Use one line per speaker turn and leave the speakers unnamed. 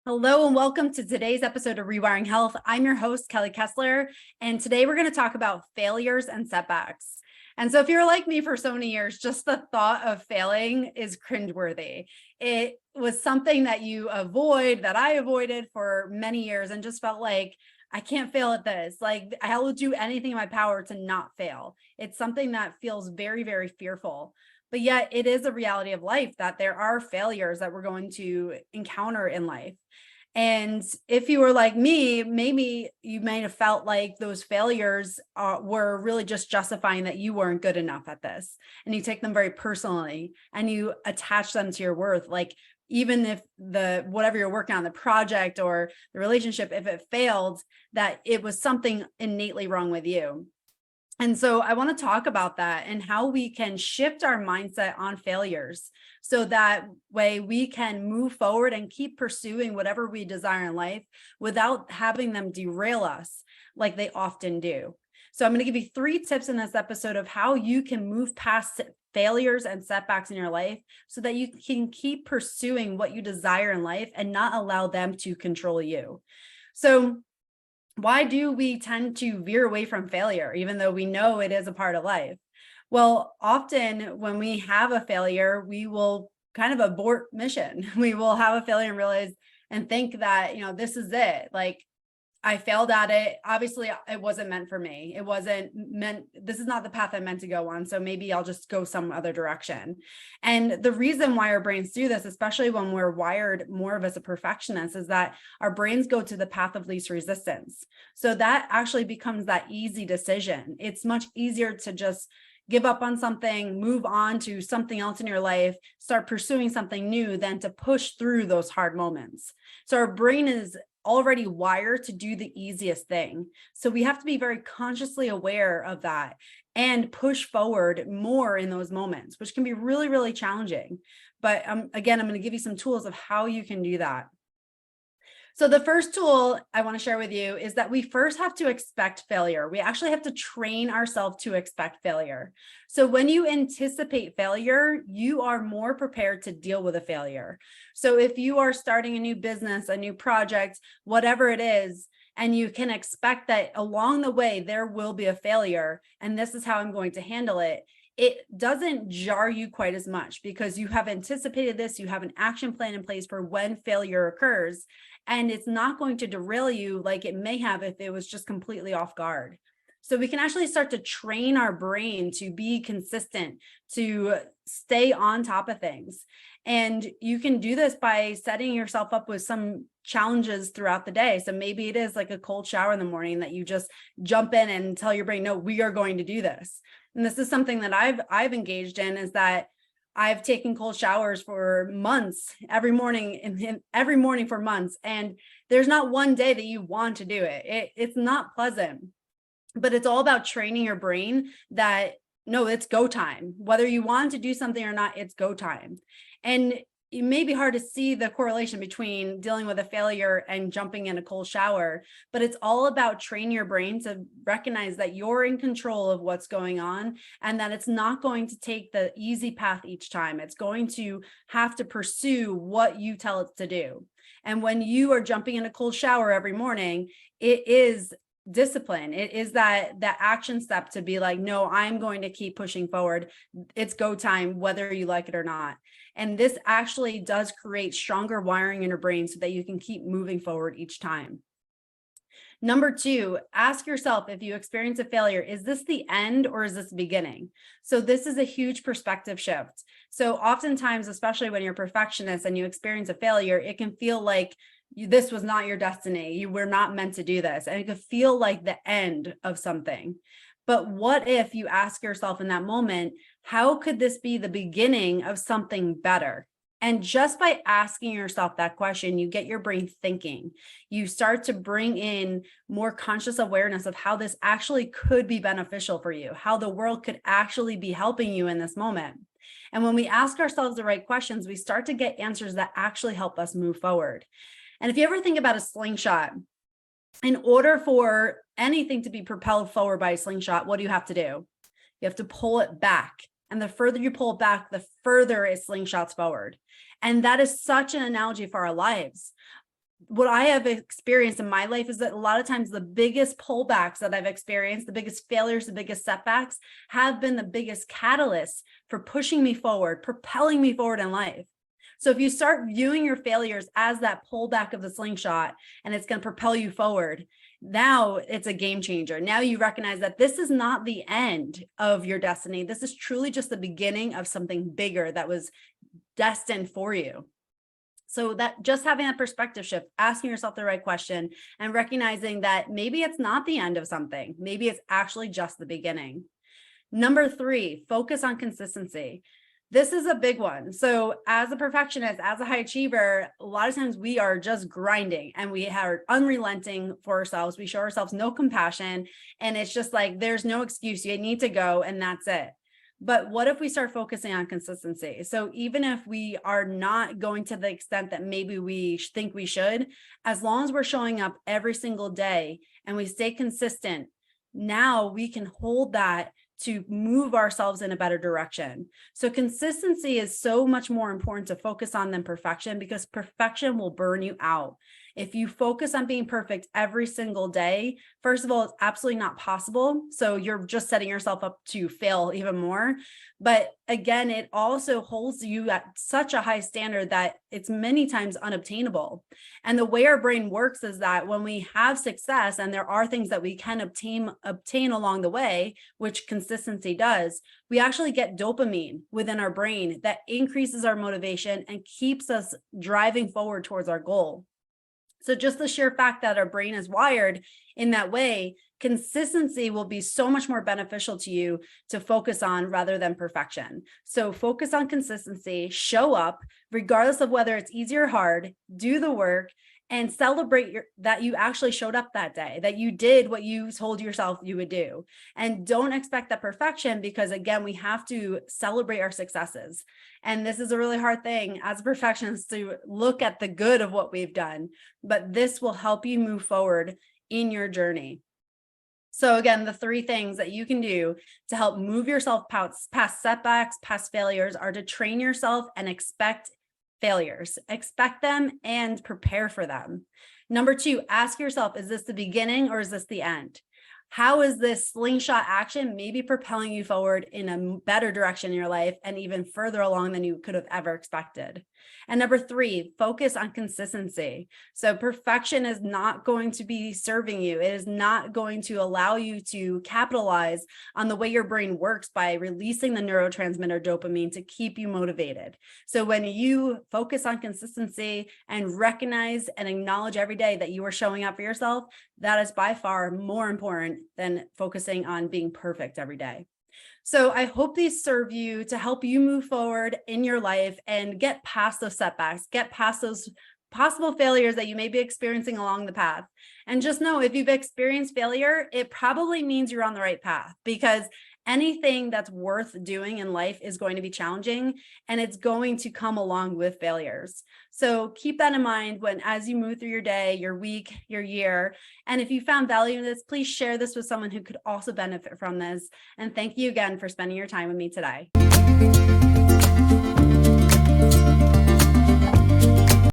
Hello and welcome to today's episode of Rewiring Health. I'm your host, Kelly Kessler, and today we're going to talk about failures and setbacks. And so if you're like me for so many years, just the thought of failing is cringe-worthy. It was something that that I avoided for many years and just felt like I can't fail at this. Like I will do anything in my power to not fail. It's something that feels very, very fearful. But yet it is a reality of life that there are failures that we're going to encounter in life. And if you were like me, maybe you may have felt like those failures were really just justifying that you weren't good enough at this. And you take them very personally and you attach them to your worth. Like even if whatever you're working on, the project or the relationship, if it failed, that it was something innately wrong with you. And so I want to talk about that and how we can shift our mindset on failures so that way we can move forward and keep pursuing whatever we desire in life without having them derail us like they often do. So I'm going to give you 3 tips in this episode of how you can move past failures and setbacks in your life so that you can keep pursuing what you desire in life and not allow them to control you. So why do we tend to veer away from failure, even though we know it is a part of life? Well, often when we have a failure, we will kind of abort mission. We will have a failure and realize and think that, this is it. Like I failed at it. Obviously, it wasn't meant for me. It wasn't meant, this is not the path I'm meant to go on. So maybe I'll just go some other direction. And the reason why our brains do this, especially when we're wired more of as a perfectionist, is that our brains go to the path of least resistance. So that actually becomes that easy decision. It's much easier to just give up on something, move on to something else in your life, start pursuing something new than to push through those hard moments. So our brain is already wired to do the easiest thing. So we have to be very consciously aware of that and push forward more in those moments, which can be really, really challenging. But again, I'm going to give you some tools of how you can do that. So the first tool I want to share with you is that we first have to expect failure. We actually have to train ourselves to expect failure. So when you anticipate failure, you are more prepared to deal with a failure. So if you are starting a new business, a new project, whatever it is, and you can expect that along the way, there will be a failure, and this is how I'm going to handle it, it doesn't jar you quite as much because you have anticipated this, you have an action plan in place for when failure occurs, and it's not going to derail you like it may have if it was just completely off guard. So we can actually start to train our brain to be consistent, to stay on top of things. And you can do this by setting yourself up with some challenges throughout the day. So maybe it is like a cold shower in the morning that you just jump in and tell your brain, no, we are going to do this. And this is something that I've engaged in, is that I've taken cold showers for months, every morning for months. And there's not one day that you want to do it. It's not pleasant, but it's all about training your brain that no, it's go time. Whether you want to do something or not, it's go time. And it may be hard to see the correlation between dealing with a failure and jumping in a cold shower, but it's all about training your brain to recognize that you're in control of what's going on and that it's not going to take the easy path each time. It's going to have to pursue what you tell it to do. And when you are jumping in a cold shower every morning, it is discipline. It is that action step to be like, no, I'm going to keep pushing forward. It's go time, whether you like it or not. And this actually does create stronger wiring in your brain so that you can keep moving forward each time. Number 2, ask yourself, if you experience a failure, is this the end or is this the beginning? So this is a huge perspective shift. So oftentimes, especially when you're a perfectionist and you experience a failure, it can feel like this was not your destiny. You were not meant to do this. And it could feel like the end of something. But what if you ask yourself in that moment, how could this be the beginning of something better? And just by asking yourself that question, you get your brain thinking. You start to bring in more conscious awareness of how this actually could be beneficial for you, how the world could actually be helping you in this moment. And when we ask ourselves the right questions, we start to get answers that actually help us move forward. And if you ever think about a slingshot, in order for anything to be propelled forward by a slingshot, what do you have to do? You have to pull it back. And the further you pull it back, the further it slingshots forward. And that is such an analogy for our lives. what I have experienced in my life is that a lot of times the biggest pullbacks that I've experienced, the biggest failures, the biggest setbacks have been the biggest catalysts for pushing me forward, propelling me forward in life. So if you start viewing your failures as that pullback of the slingshot and it's going to propel you forward, now it's a game changer. Now you recognize that this is not the end of your destiny. This is truly just the beginning of something bigger that was destined for you. So that just having that perspective shift, asking yourself the right question and recognizing that maybe it's not the end of something. Maybe it's actually just the beginning. Number 3, focus on consistency. This is a big one. So as a perfectionist, as a high achiever, a lot of times we are just grinding and we are unrelenting for ourselves. We show ourselves no compassion and it's just like, there's no excuse. You need to go and that's it. But what if we start focusing on consistency? So even if we are not going to the extent that maybe we think we should, as long as we're showing up every single day and we stay consistent, now we can hold that to move ourselves in a better direction. So consistency is so much more important to focus on than perfection, because perfection will burn you out. If you focus on being perfect every single day, first of all, it's absolutely not possible. So you're just setting yourself up to fail even more. But again, it also holds you at such a high standard that it's many times unobtainable. And the way our brain works is that when we have success and there are things that we can obtain along the way, which consistency does, we actually get dopamine within our brain that increases our motivation and keeps us driving forward towards our goal. So just the sheer fact that our brain is wired in that way, consistency will be so much more beneficial to you to focus on rather than perfection. So focus on consistency, show up, regardless of whether it's easy or hard, do the work, and celebrate that you actually showed up that day, that you did what you told yourself you would do. And don't expect that perfection, because again, we have to celebrate our successes. And this is a really hard thing as a perfectionist, to look at the good of what we've done, but this will help you move forward in your journey. So again, the 3 things that you can do to help move yourself past setbacks, past failures, are to train yourself and expect failures. Expect them and prepare for them. Number 2, ask yourself, is this the beginning or is this the end? How is this slingshot action maybe propelling you forward in a better direction in your life and even further along than you could have ever expected? And number 3, focus on consistency. So perfection is not going to be serving you. It is not going to allow you to capitalize on the way your brain works by releasing the neurotransmitter dopamine to keep you motivated. So when you focus on consistency and recognize and acknowledge every day that you are showing up for yourself, that is by far more important than focusing on being perfect every day. So I hope these serve you to help you move forward in your life and get past those setbacks, get past those possible failures that you may be experiencing along the path. And just know, if you've experienced failure, it probably means you're on the right path, because anything that's worth doing in life is going to be challenging and it's going to come along with failures. So keep that in mind as you move through your day, your week, your year. And if you found value in this, please share this with someone who could also benefit from this. And thank you again for spending your time with me today.